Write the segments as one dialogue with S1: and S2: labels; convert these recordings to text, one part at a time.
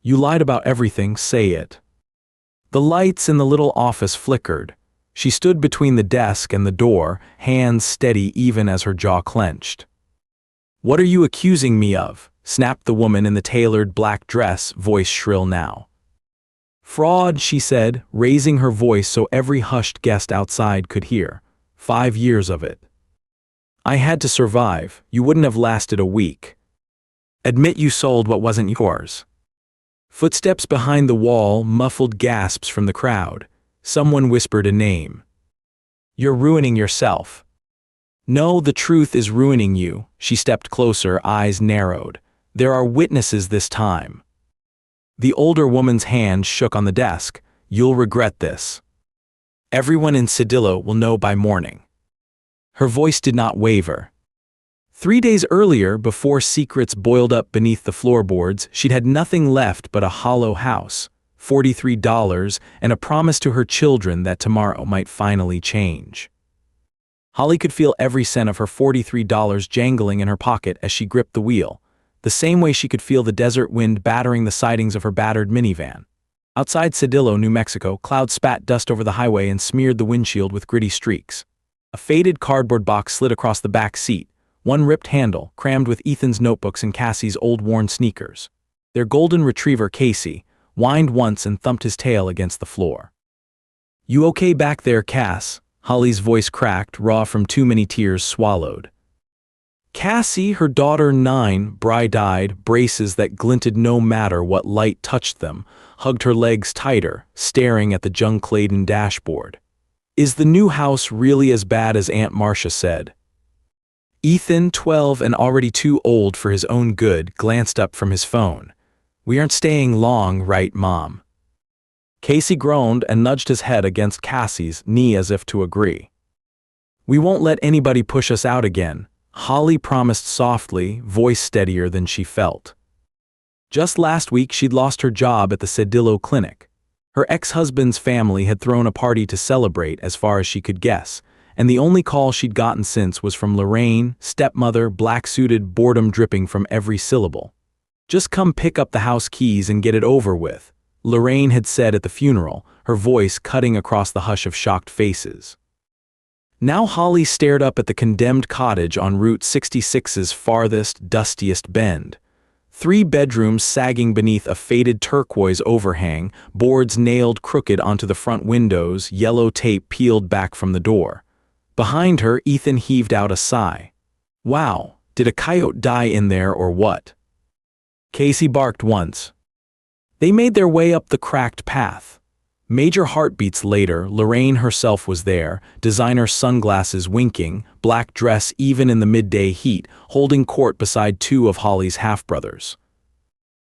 S1: You lied about everything, say it. The lights in the little office flickered. She stood between the desk and the door, hands steady even as her jaw clenched. What are you accusing me of? Snapped the woman in the tailored black dress, voice shrill now. Fraud, she said, raising her voice so every hushed guest outside could hear. 5 years of it. I had to survive. You wouldn't have lasted a week. Admit you sold what wasn't yours. Footsteps behind the wall, muffled gasps from the crowd. Someone whispered a name. You're ruining yourself. No, the truth is ruining you. She stepped closer, eyes narrowed. There are witnesses this time. The older woman's hand shook on the desk. You'll regret this. Everyone in Sedillo will know by morning. Her voice did not waver. 3 days earlier, before secrets boiled up beneath the floorboards, she'd had nothing left but a hollow house, $43, and a promise to her children that tomorrow might finally change. Holly could feel every cent of her $43 jangling in her pocket as she gripped the wheel, the same way she could feel the desert wind battering the sidings of her battered minivan. Outside Sedillo, New Mexico, clouds spat dust over the highway and smeared the windshield with gritty streaks. A faded cardboard box slid across the back seat, one ripped handle, crammed with Ethan's notebooks and Cassie's old worn sneakers. Their golden retriever, Casey, whined once and thumped his tail against the floor. You okay back there, Cass? Holly's voice cracked, raw from too many tears swallowed. Cassie, her daughter 9, bright-eyed, braces that glinted no matter what light touched them, hugged her legs tighter, staring at the junk-laden dashboard. Is the new house really as bad as Aunt Marcia said? Ethan, 12 and already too old for his own good, glanced up from his phone. We aren't staying long, right, Mom? Casey groaned and nudged his head against Cassie's knee as if to agree. We won't let anybody push us out again, Holly promised softly, voice steadier than she felt. Just last week she'd lost her job at the Sedillo clinic. Her ex-husband's family had thrown a party to celebrate as far as she could guess, and the only call she'd gotten since was from Lorraine, stepmother, black-suited, boredom dripping from every syllable. Just come pick up the house keys and get it over with, Lorraine had said at the funeral, her voice cutting across the hush of shocked faces. Now Holly stared up at the condemned cottage on Route 66's farthest, dustiest bend. 3 bedrooms sagging beneath a faded turquoise overhang, boards nailed crooked onto the front windows, yellow tape peeled back from the door. Behind her, Ethan heaved out a sigh. Wow, did a coyote die in there or what? Casey barked once. They made their way up the cracked path. Major heartbeats later, Lorraine herself was there, designer sunglasses winking, black dress even in the midday heat, holding court beside 2 of Holly's half-brothers.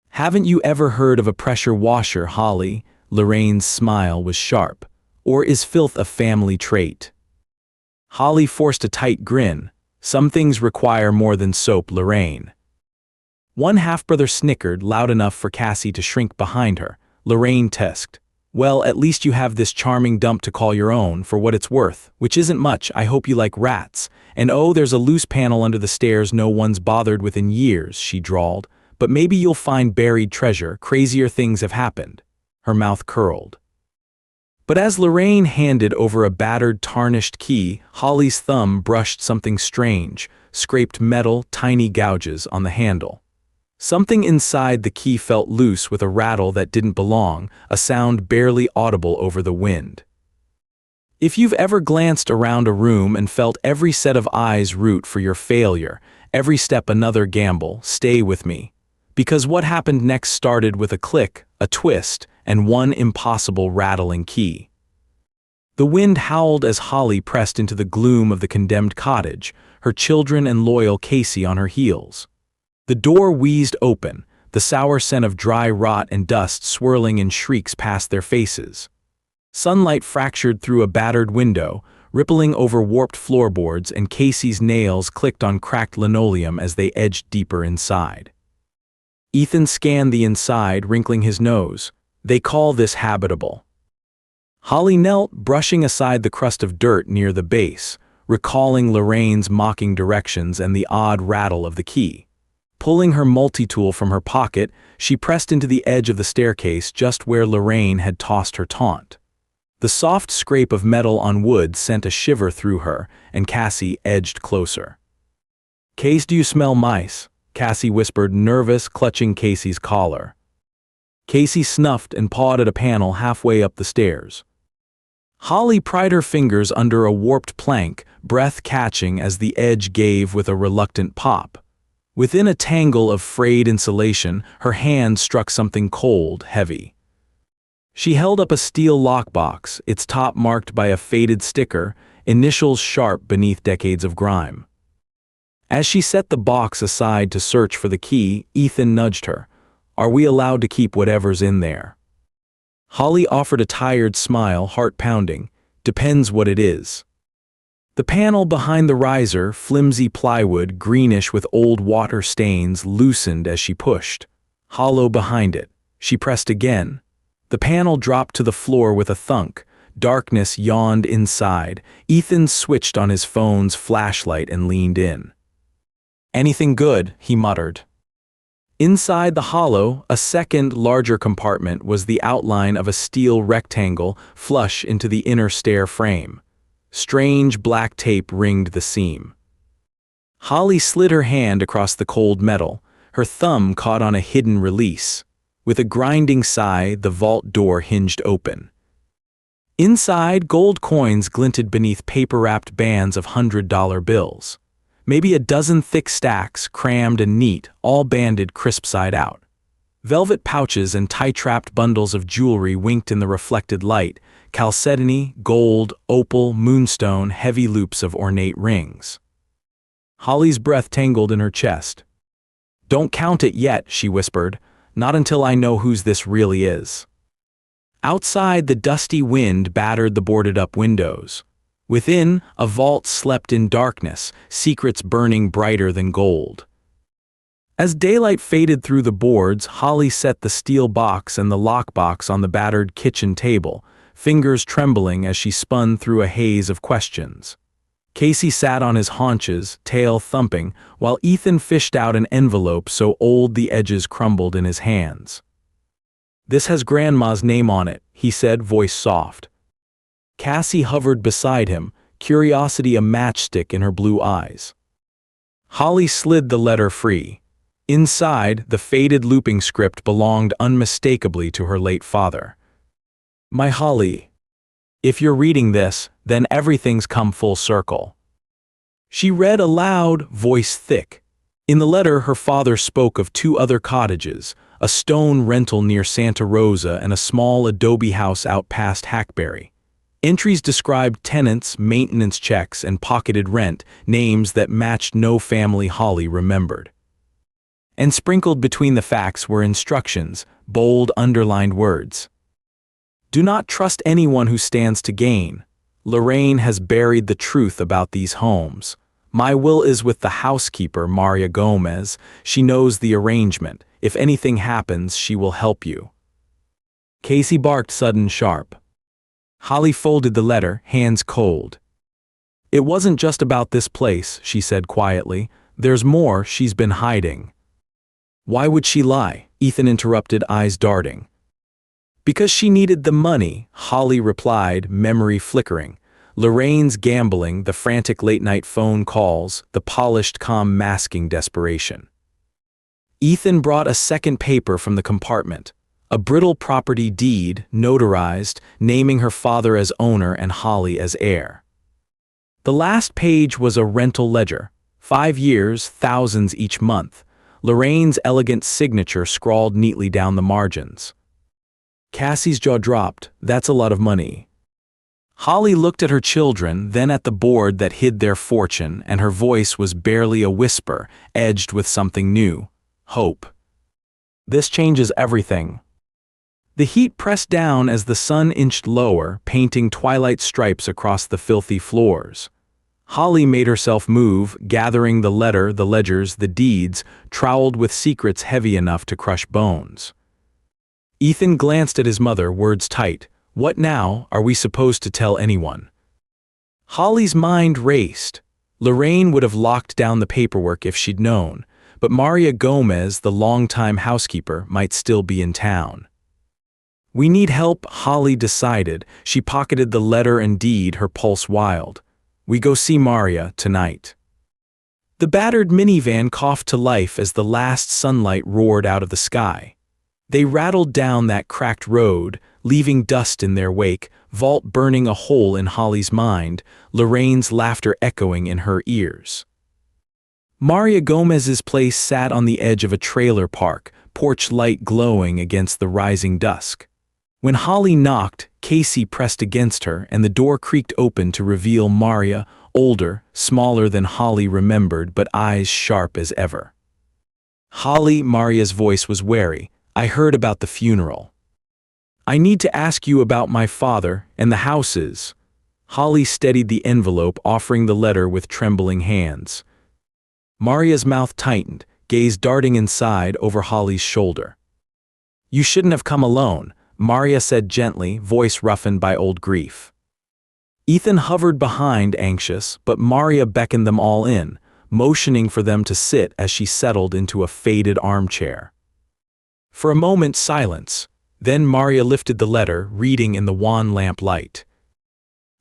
S1: Haven't you ever heard of a pressure washer, Holly? Lorraine's smile was sharp. Or is filth a family trait? Holly forced a tight grin. Some things require more than soap, Lorraine. One half-brother snickered loud enough for Cassie to shrink behind her. Lorraine tesked. Well, at least you have this charming dump to call your own, for what it's worth, which isn't much. I hope you like rats. And oh, there's a loose panel under the stairs no one's bothered with in years, she drawled. But maybe you'll find buried treasure. Crazier things have happened. Her mouth curled. But as Lorraine handed over a battered, tarnished key, Holly's thumb brushed something strange, scraped metal, tiny gouges on the handle. Something inside the key felt loose with a rattle that didn't belong, a sound barely audible over the wind. If you've ever glanced around a room and felt every set of eyes root for your failure, every step another gamble, stay with me. Because what happened next started with a click, a twist, and one impossible rattling key. The wind howled as Holly pressed into the gloom of the condemned cottage, her children and loyal Casey on her heels. The door wheezed open, the sour scent of dry rot and dust swirling in shrieks past their faces. Sunlight fractured through a battered window, rippling over warped floorboards, and Casey's nails clicked on cracked linoleum as they edged deeper inside. Ethan scanned the inside, wrinkling his nose. They call this habitable. Holly knelt, brushing aside the crust of dirt near the base, recalling Lorraine's mocking directions and the odd rattle of the key. Pulling her multi-tool from her pocket, she pressed into the edge of the staircase just where Lorraine had tossed her taunt. The soft scrape of metal on wood sent a shiver through her, and Cassie edged closer. "Case, do you smell mice?" Cassie whispered, nervous, clutching Casey's collar. Casey snuffed and pawed at a panel halfway up the stairs. Holly pried her fingers under a warped plank, breath catching as the edge gave with a reluctant pop. Within a tangle of frayed insulation, her hand struck something cold, heavy. She held up a steel lockbox, its top marked by a faded sticker, initials sharp beneath decades of grime. As she set the box aside to search for the key, Ethan nudged her. "Are we allowed to keep whatever's in there?" Holly offered a tired smile, heart pounding. "Depends what it is." The panel behind the riser, flimsy plywood, greenish with old water stains, loosened as she pushed. Hollow behind it. She pressed again. The panel dropped to the floor with a thunk. Darkness yawned inside. Ethan switched on his phone's flashlight and leaned in. "Anything good?" he muttered. Inside the hollow, a second, larger compartment was the outline of a steel rectangle flush into the inner stair frame. Strange black tape ringed the seam. Holly slid her hand across the cold metal. Her thumb caught on a hidden release. With a grinding sigh, the vault door hinged open. Inside, gold coins glinted beneath paper-wrapped bands of $100 bills. Maybe a dozen thick stacks, crammed and neat, all banded crisp side out. Velvet pouches and tight-wrapped bundles of jewelry winked in the reflected light, chalcedony, gold, opal, moonstone, heavy loops of ornate rings. Holly's breath tangled in her chest. "Don't count it yet," she whispered. "Not until I know whose this really is." Outside, the dusty wind battered the boarded-up windows. Within, a vault slept in darkness, secrets burning brighter than gold. As daylight faded through the boards, Holly set the steel box and the lockbox on the battered kitchen table, fingers trembling as she spun through a haze of questions. Casey sat on his haunches, tail thumping, while Ethan fished out an envelope so old the edges crumbled in his hands. "This has Grandma's name on it," he said, voice soft. Cassie hovered beside him, curiosity a matchstick in her blue eyes. Holly slid the letter free. Inside, the faded looping script belonged unmistakably to her late father. "My Holly, if you're reading this, then everything's come full circle." She read aloud, voice thick. In the letter, her father spoke of 2 other cottages, a stone rental near Santa Rosa and a small adobe house out past Hackberry. Entries described tenants, maintenance checks, and pocketed rent, names that matched no family Holly remembered. And sprinkled between the facts were instructions, bold, underlined words. "Do not trust anyone who stands to gain. Lorraine has buried the truth about these homes. My will is with the housekeeper, Maria Gomez. She knows the arrangement. If anything happens, she will help you." Casey barked sudden sharp. Holly folded the letter, hands cold. "It wasn't just about this place," she said quietly. "There's more she's been hiding." "Why would she lie?" Ethan interrupted, eyes darting. "Because she needed the money," Holly replied, memory flickering. Lorraine's gambling, the frantic late-night phone calls, the polished calm masking desperation. Ethan brought a second paper from the compartment. A brittle property deed, notarized, naming her father as owner and Holly as heir. The last page was a rental ledger. 5 years, thousands each month. Lorraine's elegant signature scrawled neatly down the margins. Cassie's jaw dropped. "That's a lot of money." Holly looked at her children, then at the board that hid their fortune, and her voice was barely a whisper, edged with something new. Hope. "This changes everything." The heat pressed down as the sun inched lower, painting twilight stripes across the filthy floors. Holly made herself move, gathering the letter, the ledgers, the deeds, troweled with secrets heavy enough to crush bones. Ethan glanced at his mother, words tight. "What now? Are we supposed to tell anyone?" Holly's mind raced. Lorraine would have locked down the paperwork if she'd known, but Maria Gomez, the longtime housekeeper, might still be in town. We need help, Holly decided. She pocketed the letter and deed, her pulse wild. We go see Maria tonight. The battered minivan coughed to life as the last sunlight roared out of the sky. They rattled down that cracked road, leaving dust in their wake, vault burning a hole in Holly's mind, Lorraine's laughter echoing in her ears. Maria Gomez's place sat on the edge of a trailer park, porch light glowing against the rising dusk. When Holly knocked, Casey pressed against her and the door creaked open to reveal Maria, older, smaller than Holly remembered, but eyes sharp as ever. Holly, Maria's voice was wary. I heard about the funeral. I need to ask you about my father and the houses. Holly steadied the envelope, offering the letter with trembling hands. Maria's mouth tightened, gaze darting inside over Holly's shoulder. You shouldn't have come alone, Maria said gently, voice roughened by old grief. Ethan hovered behind, anxious, but Maria beckoned them all in, motioning for them to sit as she settled into a faded armchair. For a moment, silence. Then Maria lifted the letter, reading in the wan lamp light.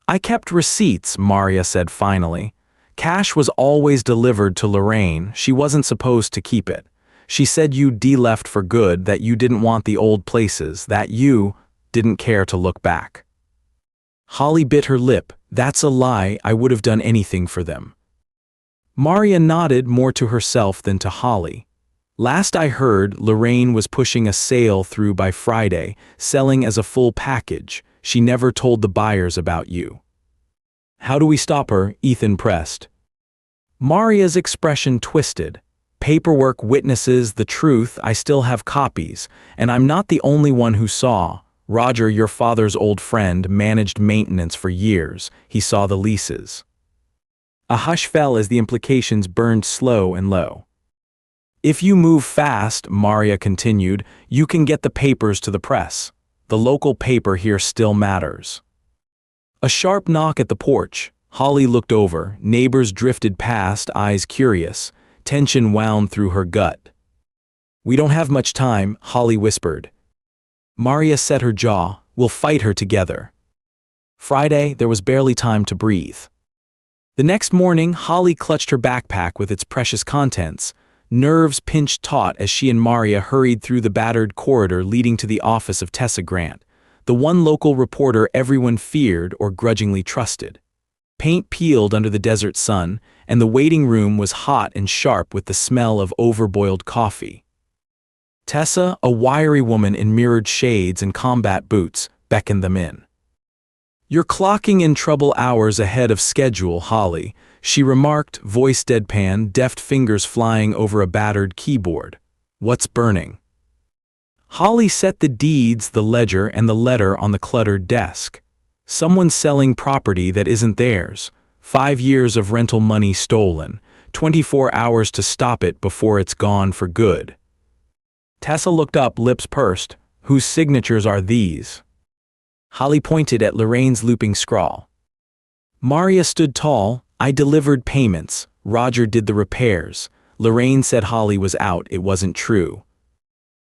S1: I kept receipts, Maria said finally. Cash was always delivered to Lorraine. She wasn't supposed to keep it. She said you left for good, that you didn't want the old places, that you didn't care to look back. Holly bit her lip. That's a lie. I would have done anything for them. Maria nodded, more to herself than to Holly. Last I heard, Lorraine was pushing a sale through by Friday, selling as a full package. She never told the buyers about you. How do we stop her? Ethan pressed. Maria's expression twisted. Paperwork, witnesses, the truth. I still have copies, and I'm not the only one who saw. Roger, your father's old friend, managed maintenance for years. He saw the leases. A hush fell as the implications burned slow and low. If you move fast, Maria continued, you can get the papers to the press. The local paper here still matters. A sharp knock at the porch. Holly looked over. Neighbors drifted past, eyes curious. Tension wound through her gut. We don't have much time, Holly whispered. Maria set her jaw. We'll fight her together. Friday, there was barely time to breathe. The next morning, Holly clutched her backpack with its precious contents. Nerves pinched taut as she and Maria hurried through the battered corridor leading to the office of Tessa Grant, the one local reporter everyone feared or grudgingly trusted. Paint peeled under the desert sun, and the waiting room was hot and sharp with the smell of overboiled coffee. Tessa, a wiry woman in mirrored shades and combat boots, beckoned them in. You're clocking in trouble hours ahead of schedule, Holly, she remarked, voice deadpan, deft fingers flying over a battered keyboard. What's burning? Holly set the deeds, the ledger, and the letter on the cluttered desk. Someone selling property that isn't theirs. 5 years of rental money stolen. 24 hours to stop it before it's gone for good. Tessa looked up, lips pursed. Whose signatures are these? Holly pointed at Lorraine's looping scrawl. Maria stood tall. I delivered payments. Roger did the repairs. Lorraine said Holly was out. It wasn't true.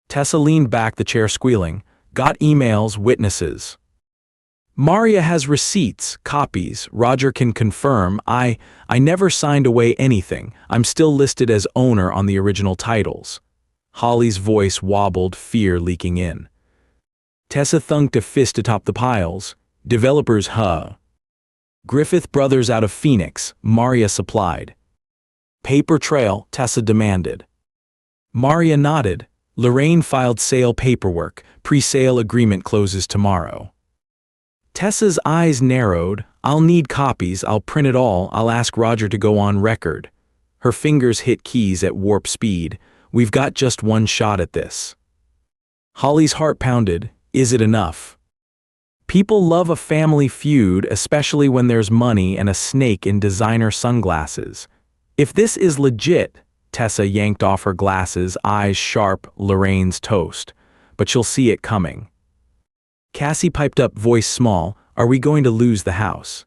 S1: Tessa leaned back, the chair squealing. Got emails, witnesses. Maria has receipts, copies. Roger can confirm. I never signed away anything. I'm still listed as owner on the original titles. Holly's voice wobbled, fear leaking in. Tessa thunked a fist atop the piles. Developers, huh? Griffith Brothers out of Phoenix, Maria supplied. Paper trail, Tessa demanded. Maria nodded. Lorraine filed sale paperwork. Pre-sale agreement closes tomorrow. Tessa's eyes narrowed. I'll need copies. I'll print it all. I'll ask Roger to go on record. Her fingers hit keys at warp speed. We've got just one shot at this. Holly's heart pounded. Is it enough? People love a family feud, especially when there's money and a snake in designer sunglasses. If this is legit, Tessa yanked off her glasses, eyes sharp, Lorraine's toast. But you'll see it coming. Cassie piped up, voice small, are we going to lose the house?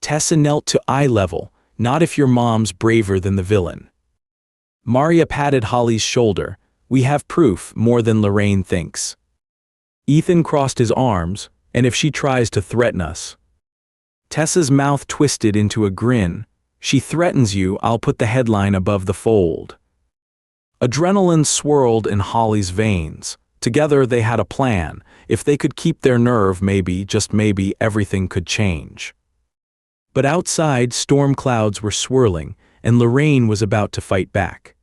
S1: Tessa knelt to eye level, not if your mom's braver than the villain. Maria patted Holly's shoulder. We have proof more than Lorraine thinks. Ethan crossed his arms, and if she tries to threaten us. Tessa's mouth twisted into a grin. She threatens you, I'll put the headline above the fold. Adrenaline swirled in Holly's veins. Together they had a plan. If they could keep their nerve, maybe, just maybe, everything could change. But outside, storm clouds were swirling, and Lorraine was about to fight back.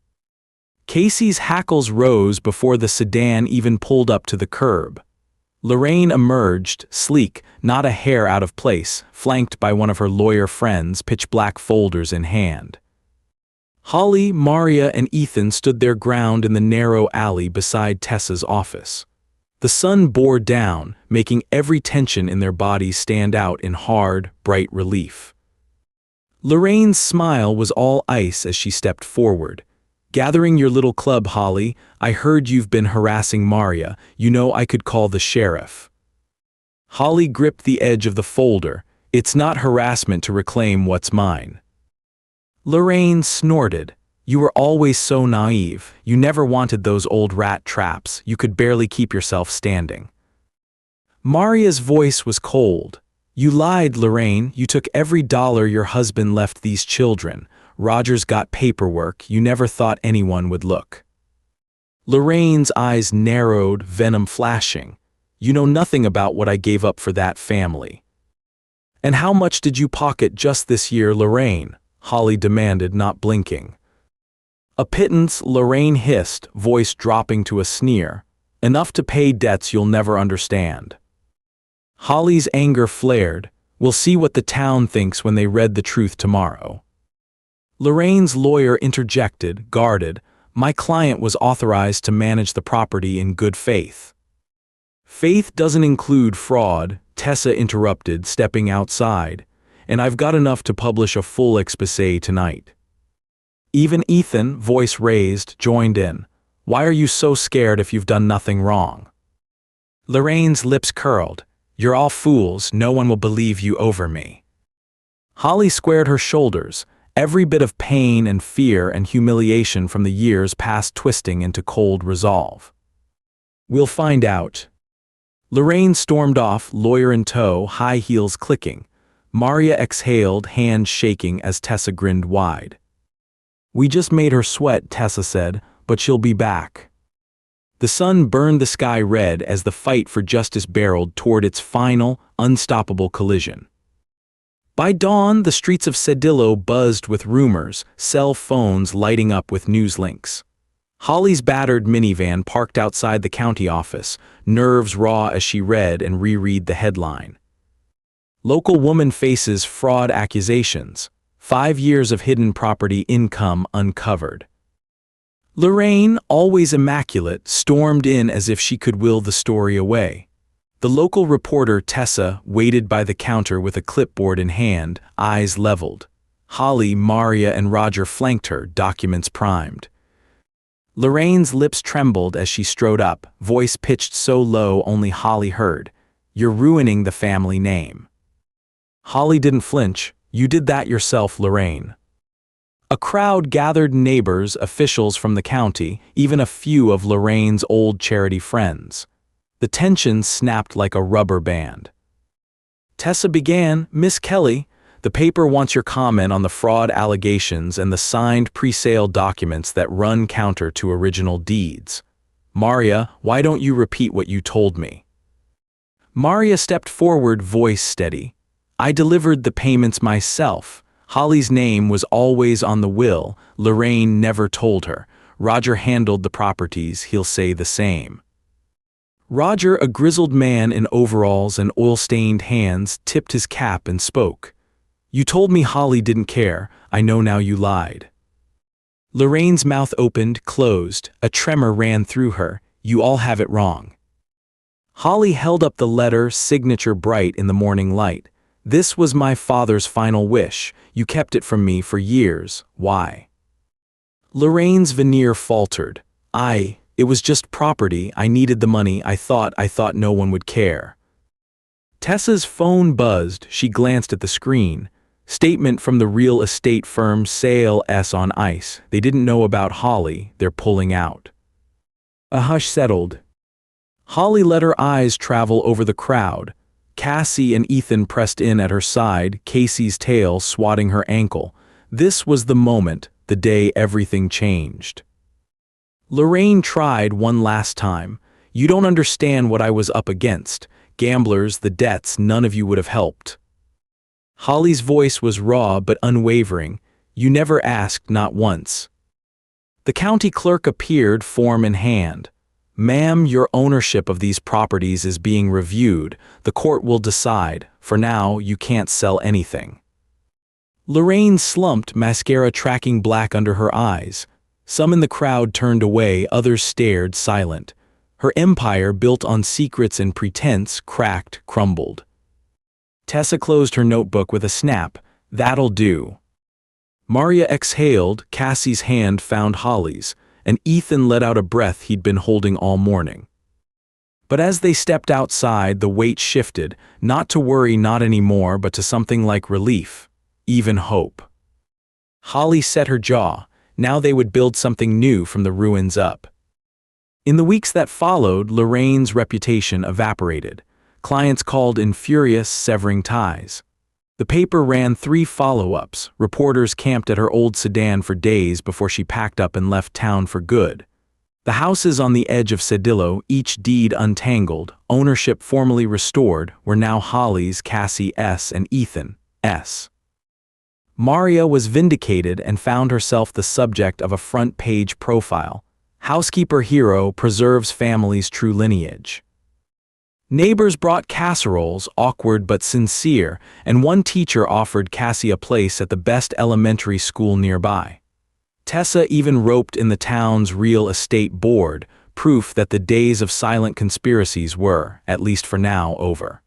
S1: Casey's hackles rose before the sedan even pulled up to the curb. Lorraine emerged, sleek, not a hair out of place, flanked by one of her lawyer friends, pitch-black folders in hand. Holly, Maria, and Ethan stood their ground in the narrow alley beside Tessa's office. The sun bore down, making every tension in their bodies stand out in hard, bright relief. Lorraine's smile was all ice as she stepped forward. Gathering your little club, Holly. I heard you've been harassing Maria. You know I could call the sheriff. Holly gripped the edge of the folder. It's not harassment to reclaim what's mine. Lorraine snorted. You were always so naive. You never wanted those old rat traps. You could barely keep yourself standing. Maria's voice was cold. You lied, Lorraine. You took every dollar your husband left these children. Roger's got paperwork. You never thought anyone would look. Lorraine's eyes narrowed, venom flashing. You know nothing about what I gave up for that family. And how much did you pocket just this year, Lorraine? Holly demanded, not blinking. A pittance, Lorraine hissed, voice dropping to a sneer. Enough to pay debts you'll never understand. Holly's anger flared. We'll see what the town thinks when they read the truth tomorrow. Lorraine's lawyer interjected, guarded. My client was authorized to manage the property in good faith. Faith doesn't include fraud, Tessa interrupted, stepping outside. And I've got enough to publish a full exposé tonight. Even Ethan, voice raised, joined in. Why are you so scared if you've done nothing wrong? Lorraine's lips curled. You're all fools, no one will believe you over me. Holly squared her shoulders, every bit of pain and fear and humiliation from the years past twisting into cold resolve. We'll find out. Lorraine stormed off, lawyer in tow, high heels clicking. Maria exhaled, hands shaking as Tessa grinned wide. We just made her sweat, Tessa said, but she'll be back. The sun burned the sky red as the fight for justice barreled toward its final, unstoppable collision. By dawn, the streets of Sedillo buzzed with rumors, cell phones lighting up with news links. Holly's battered minivan parked outside the county office, nerves raw as she read and reread the headline. Local woman faces fraud accusations. 5 years of hidden property income uncovered. Lorraine, always immaculate, stormed in as if she could will the story away. The local reporter, Tessa, waited by the counter with a clipboard in hand, eyes leveled. Holly, Maria, and Roger flanked her, documents primed. Lorraine's lips trembled as she strode up, voice pitched so low only Holly heard. You're ruining the family name. Holly didn't flinch. You did that yourself, Lorraine. A crowd gathered, neighbors, officials from the county, even a few of Lorraine's old charity friends. The tension snapped like a rubber band. Tessa began, Miss Kelly, the paper wants your comment on the fraud allegations and the signed pre-sale documents that run counter to original deeds. Maria, why don't you repeat what you told me? Maria stepped forward, voice steady. I delivered the payments myself. Holly's name was always on the will. Lorraine never told her. Roger handled the properties, he'll say the same. Roger, a grizzled man in overalls and oil-stained hands, tipped his cap and spoke. You told me Holly didn't care. I know now you lied. Lorraine's mouth opened, closed. A tremor ran through her. You all have it wrong. Holly held up the letter, signature bright in the morning light. This was my father's final wish. You kept it from me for years. Why? Lorraine's veneer faltered. It was just property. I needed the money. I thought no one would care. Tessa's phone buzzed. She glanced at the screen. Statement from the real estate firm Sale S on ice. They didn't know about Holly, they're pulling out. A hush settled. Holly let her eyes travel over the crowd. Cassie and Ethan pressed in at her side, Casey's tail swatting her ankle. This was the moment, the day everything changed. Lorraine tried one last time. You don't understand what I was up against. Gamblers, the debts, none of you would have helped. Holly's voice was raw but unwavering. You never asked, not once. The county clerk appeared, form in hand. Ma'am, your ownership of these properties is being reviewed. The court will decide. For now, you can't sell anything. Lorraine slumped, mascara tracking black under her eyes. Some in the crowd turned away, others stared, silent. Her empire, built on secrets and pretense, cracked, crumbled. Tessa closed her notebook with a snap. That'll do. Maria exhaled, Cassie's hand found Holly's, and Ethan let out a breath he'd been holding all morning. But as they stepped outside, the weight shifted, not to worry, not anymore, but to something like relief, even hope. Holly set her jaw. Now they would build something new from the ruins up. In the weeks that followed, Lorraine's reputation evaporated. Clients called in furious, severing ties. The paper ran 3 follow-ups. Reporters camped at her old sedan for days before she packed up and left town for good. The houses on the edge of Sedillo, each deed untangled, ownership formally restored, were now Holly's, Cassie S. and Ethan S. Maria was vindicated and found herself the subject of a front-page profile. Housekeeper hero preserves family's true lineage. Neighbors brought casseroles, awkward but sincere, and one teacher offered Cassie a place at the best elementary school nearby. Tessa even roped in the town's real estate board, proof that the days of silent conspiracies were, at least for now, over.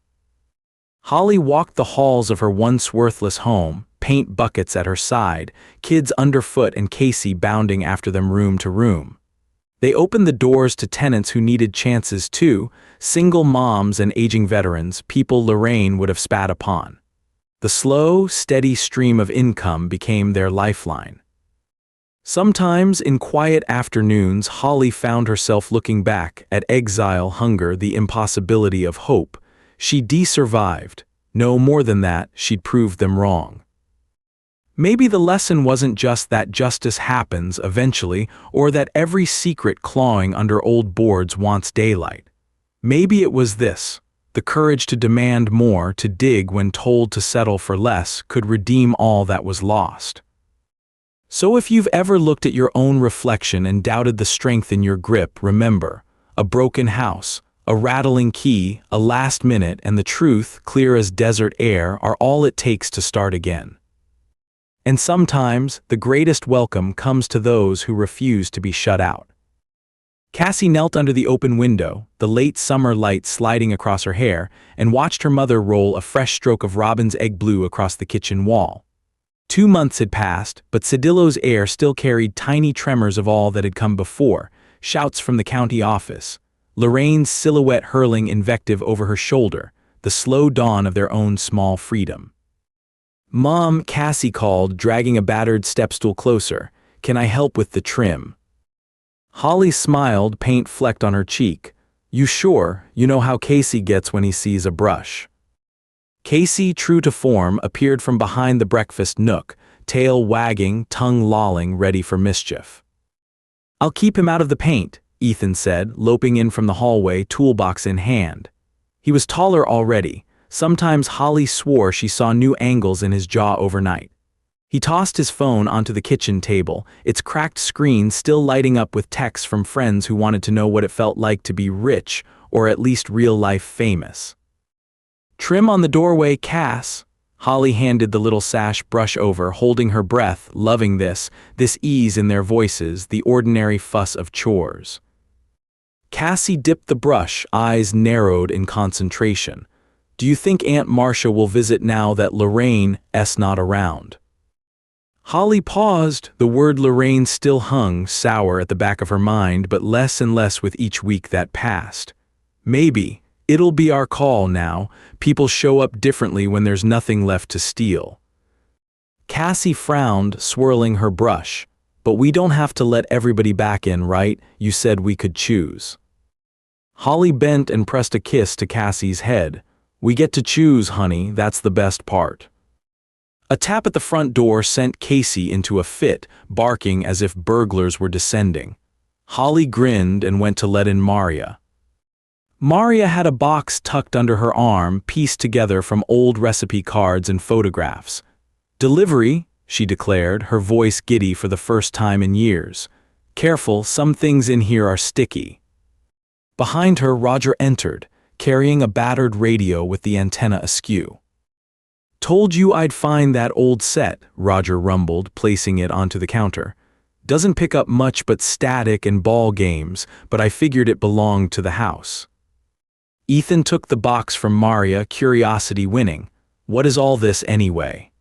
S1: Holly walked the halls of her once worthless home, paint buckets at her side, kids underfoot and Casey bounding after them room to room. They opened the doors to tenants who needed chances too, single moms and aging veterans, people Lorraine would have spat upon. The slow, steady stream of income became their lifeline. Sometimes, in quiet afternoons, Holly found herself looking back at exile, hunger, the impossibility of hope. She'd survived. No more than that, she'd proved them wrong. Maybe the lesson wasn't just that justice happens eventually, or that every secret clawing under old boards wants daylight. Maybe it was this: the courage to demand more, to dig when told to settle for less, could redeem all that was lost. So if you've ever looked at your own reflection and doubted the strength in your grip, remember, a broken house, a rattling key, a last minute, and the truth, clear as desert air, are all it takes to start again. And sometimes, the greatest welcome comes to those who refuse to be shut out. Cassie knelt under the open window, the late summer light sliding across her hair, and watched her mother roll a fresh stroke of robin's egg blue across the kitchen wall. 2 months had passed, but Sedillo's air still carried tiny tremors of all that had come before, shouts from the county office, Lorraine's silhouette hurling invective over her shoulder, the slow dawn of their own small freedom. "Mom," Cassie called, dragging a battered stepstool closer. "Can I help with the trim?" Holly smiled, paint flecked on her cheek. "You sure? You know how Casey gets when he sees a brush." Casey, true to form, appeared from behind the breakfast nook, tail wagging, tongue lolling, ready for mischief. "I'll keep him out of the paint," Ethan said, loping in from the hallway, toolbox in hand. He was taller already. Sometimes Holly swore she saw new angles in his jaw overnight. He tossed his phone onto the kitchen table, its cracked screen still lighting up with texts from friends who wanted to know what it felt like to be rich, or at least real-life famous. "Trim on the doorway, Cass." Holly handed the little sash brush over, holding her breath, loving this ease in their voices, the ordinary fuss of chores. Cassie dipped the brush, eyes narrowed in concentration. "Do you think Aunt Marcia will visit now that Lorraine's not around?" Holly paused. The word Lorraine still hung, sour at the back of her mind, but less and less with each week that passed. "Maybe. It'll be our call now. People show up differently when there's nothing left to steal." Cassie frowned, swirling her brush. But we don't have to let everybody back in, right? You said we could choose. Holly bent and pressed a kiss to Cassie's head. We get to choose, honey, that's the best part. A tap at the front door sent Casey into a fit, barking as if burglars were descending. Holly grinned and went to let in Maria. Maria had a box tucked under her arm, pieced together from old recipe cards and photographs. Delivery, she declared, her voice giddy for the first time in years. Careful, some things in here are sticky. Behind her, Roger entered, carrying a battered radio with the antenna askew. Told you I'd find that old set, Roger rumbled, placing it onto the counter. Doesn't pick up much but static and ball games, but I figured it belonged to the house. Ethan took the box from Maria, curiosity winning. What is all this anyway?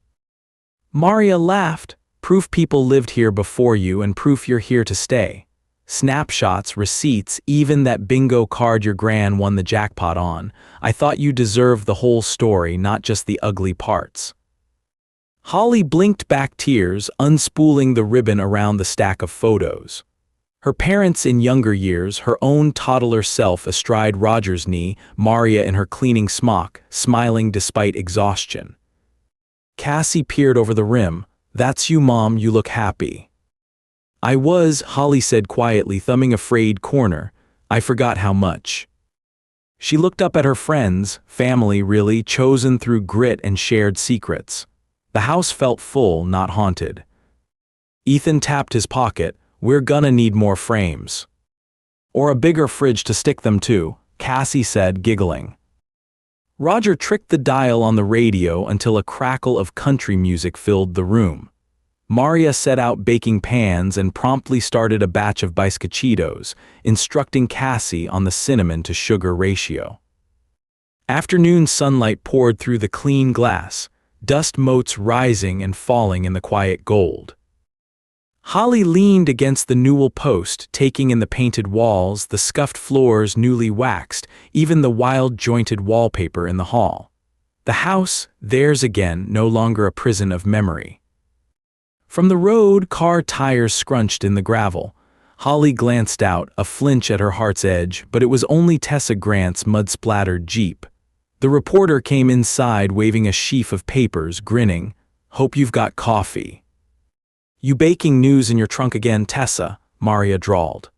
S1: Maria laughed. Proof people lived here before you and proof you're here to stay. Snapshots, receipts, even that bingo card your gran won the jackpot on. I thought you deserved the whole story, not just the ugly parts. Holly blinked back tears, unspooling the ribbon around the stack of photos. Her parents in younger years, her own toddler self astride Roger's knee, Maria in her cleaning smock, smiling despite exhaustion. Cassie peered over the rim. That's you, Mom, you look happy. I was, Holly said quietly, thumbing a frayed corner. I forgot how much. She looked up at her friends, family really, chosen through grit and shared secrets. The house felt full, not haunted. Ethan tapped his pocket. We're gonna need more frames. Or a bigger fridge to stick them to, Cassie said, giggling. Roger tricked the dial on the radio until a crackle of country music filled the room. Maria set out baking pans and promptly started a batch of biscochitos, instructing Cassie on the cinnamon to sugar ratio. Afternoon sunlight poured through the clean glass, dust motes rising and falling in the quiet gold. Holly leaned against the newel post, taking in the painted walls, the scuffed floors newly waxed, even the wild jointed wallpaper in the hall. The house, theirs again, no longer a prison of memory. From the road, car tires scrunched in the gravel. Holly glanced out, a flinch at her heart's edge, but it was only Tessa Grant's mud-splattered Jeep. The reporter came inside waving a sheaf of papers, grinning. Hope you've got coffee. You baking news in your trunk again, Tessa, Maria drawled.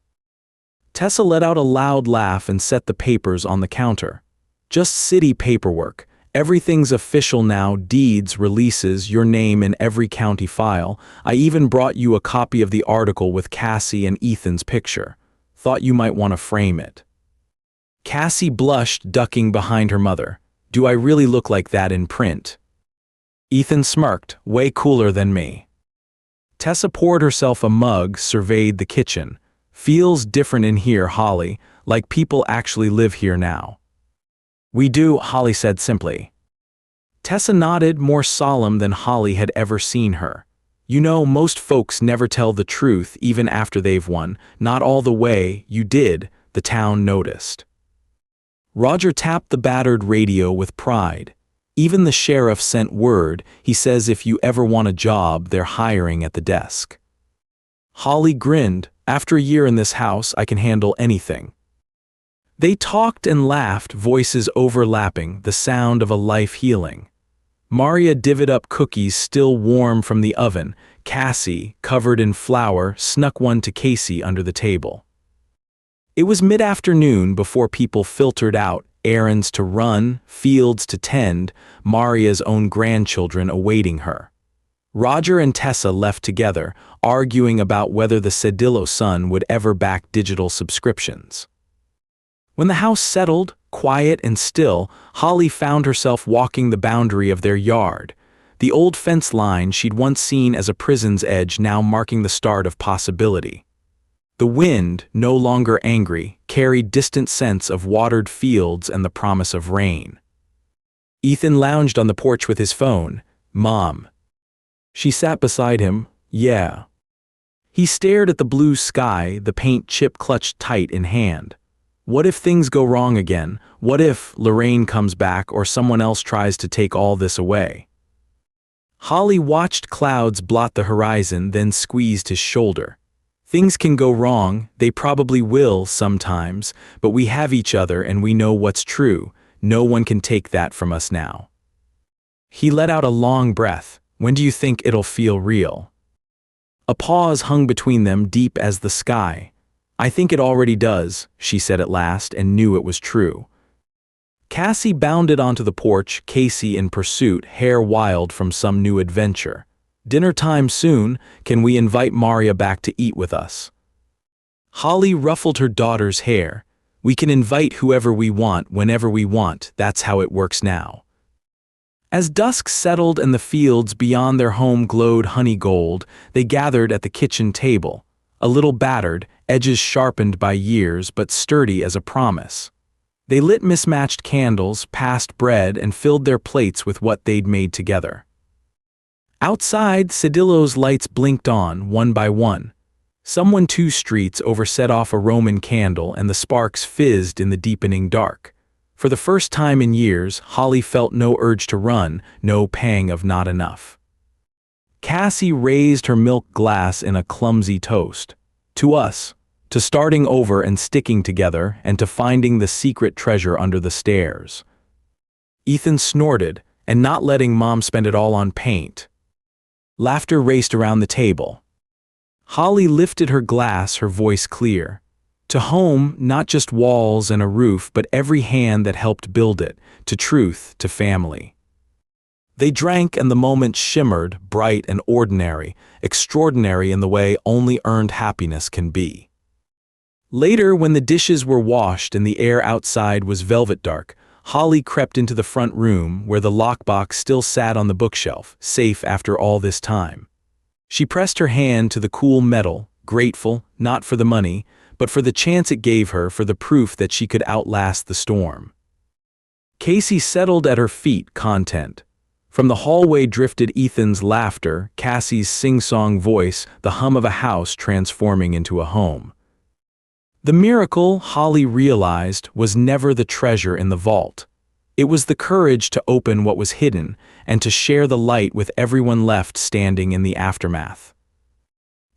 S1: Tessa let out a loud laugh and set the papers on the counter. Just city paperwork. Everything's official now, deeds, releases, your name in every county file. I even brought you a copy of the article with Cassie and Ethan's picture. Thought you might want to frame it. Cassie blushed, ducking behind her mother. Do I really look like that in print? Ethan smirked, way cooler than me. Tessa poured herself a mug, surveyed the kitchen. Feels different in here, Holly, like people actually live here now. We do, Holly said simply. Tessa nodded, more solemn than Holly had ever seen her. You know, most folks never tell the truth even after they've won. Not all the way, you did, the town noticed. Roger tapped the battered radio with pride. Even the sheriff sent word. He says if you ever want a job, they're hiring at the desk. Holly grinned. After a year in this house, I can handle anything. They talked and laughed, voices overlapping, the sound of a life healing. Maria divvied up cookies still warm from the oven. Cassie, covered in flour, snuck one to Casey under the table. It was mid-afternoon before people filtered out, errands to run, fields to tend, Maria's own grandchildren awaiting her. Roger and Tessa left together, arguing about whether the Sedillo son would ever back digital subscriptions. When the house settled, quiet and still, Holly found herself walking the boundary of their yard. The old fence line she'd once seen as a prison's edge now marking the start of possibility. The wind, no longer angry, carried distant scents of watered fields and the promise of rain. Ethan lounged on the porch with his phone. Mom. She sat beside him. Yeah. He stared at the blue sky, the paint chip clutched tight in hand. What if things go wrong again? What if Lorraine comes back or someone else tries to take all this away? Holly watched clouds blot the horizon, then squeezed his shoulder. Things can go wrong, they probably will sometimes, but we have each other and we know what's true. No one can take that from us now. He let out a long breath. When do you think it'll feel real? A pause hung between them, deep as the sky. I think it already does, she said at last, and knew it was true. Cassie bounded onto the porch, Casey in pursuit, hair wild from some new adventure. Dinner time soon, can we invite Maria back to eat with us? Holly ruffled her daughter's hair. We can invite whoever we want, whenever we want, that's how it works now. As dusk settled and the fields beyond their home glowed honey gold, they gathered at the kitchen table, a little battered, edges sharpened by years but sturdy as a promise. They lit mismatched candles, passed bread, and filled their plates with what they'd made together. Outside, Sedillo's lights blinked on, one by one. Someone 2 streets over set off a Roman candle and the sparks fizzed in the deepening dark. For the first time in years, Holly felt no urge to run, no pang of not enough. Cassie raised her milk glass in a clumsy toast. To us. To starting over and sticking together, and to finding the secret treasure under the stairs. Ethan snorted, and not letting Mom spend it all on paint. Laughter raced around the table. Holly lifted her glass, her voice clear. To home, not just walls and a roof, but every hand that helped build it, to truth, to family. They drank and the moment shimmered, bright and ordinary, extraordinary in the way only earned happiness can be. Later, when the dishes were washed and the air outside was velvet dark, Holly crept into the front room where the lockbox still sat on the bookshelf, safe after all this time. She pressed her hand to the cool metal, grateful, not for the money, but for the chance it gave her, for the proof that she could outlast the storm. Casey settled at her feet, content. From the hallway drifted Ethan's laughter, Cassie's sing-song voice, the hum of a house transforming into a home. The miracle, Holly realized, was never the treasure in the vault. It was the courage to open what was hidden and to share the light with everyone left standing in the aftermath.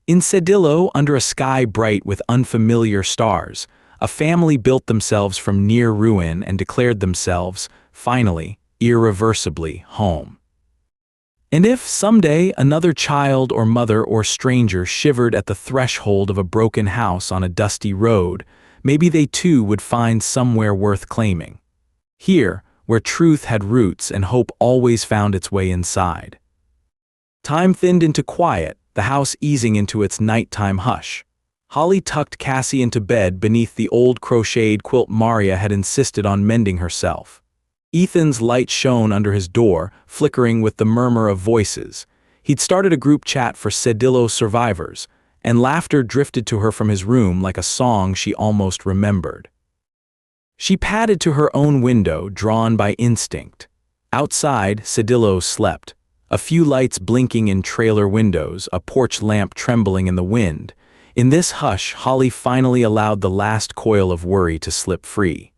S1: In Sedillo, under a sky bright with unfamiliar stars, a family built themselves from near ruin and declared themselves, finally, irreversibly home. And if, someday, another child or mother or stranger shivered at the threshold of a broken house on a dusty road, maybe they too would find somewhere worth claiming. Here, where truth had roots and hope always found its way inside. Time thinned into quiet, the house easing into its nighttime hush. Holly tucked Cassie into bed beneath the old crocheted quilt Maria had insisted on mending herself. Ethan's light shone under his door, flickering with the murmur of voices. He'd started a group chat for Sedillo survivors, and laughter drifted to her from his room like a song she almost remembered. She padded to her own window, drawn by instinct. Outside, Sedillo slept, a few lights blinking in trailer windows, a porch lamp trembling in the wind. In this hush, Holly finally allowed the last coil of worry to slip free.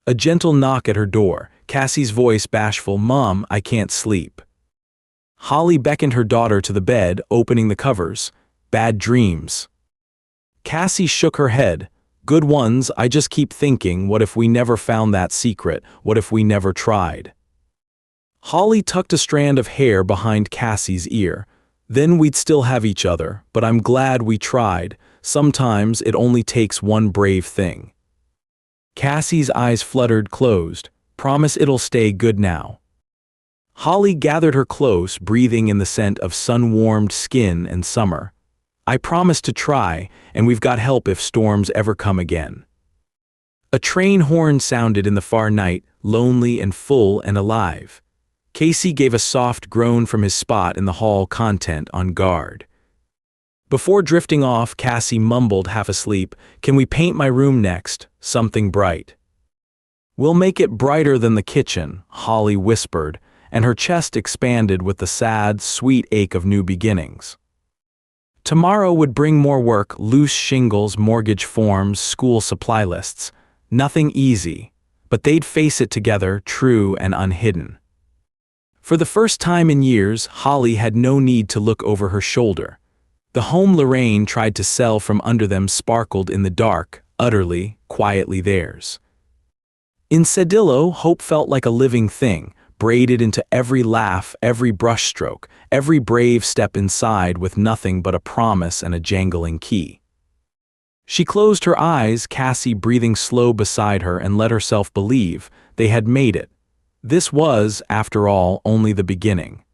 S1: A gentle knock at her door, Cassie's voice bashful, "Mom, I can't sleep." Holly beckoned her daughter to the bed, opening the covers. "Bad dreams." Cassie shook her head. "Good ones, I just keep thinking, what if we never found that secret? What if we never tried?" Holly tucked a strand of hair behind Cassie's ear. "Then we'd still have each other, but I'm glad we tried. Sometimes it only takes one brave thing." Cassie's eyes fluttered closed. "Promise it'll stay good now." Holly gathered her close, breathing in the scent of sun-warmed skin and summer. "I promise to try, and we've got help if storms ever come again." A train horn sounded in the far night, lonely and full and alive. Casey gave a soft groan from his spot in the hall, content on guard. Before drifting off, Cassie mumbled, half asleep, "Can we paint my room next? Something bright." "We'll make it brighter than the kitchen," Holly whispered, and her chest expanded with the sad, sweet ache of new beginnings. Tomorrow would bring more work, loose shingles, mortgage forms, school supply lists. Nothing easy, but they'd face it together, true and unhidden. For the first time in years, Holly had no need to look over her shoulder. The home Lorraine tried to sell from under them sparkled in the dark, utterly, quietly theirs. In Sedillo, hope felt like a living thing, braided into every laugh, every brushstroke, every brave step inside with nothing but a promise and a jangling key. She closed her eyes, Cassie breathing slow beside her, and let herself believe they had made it. This was, after all, only the beginning.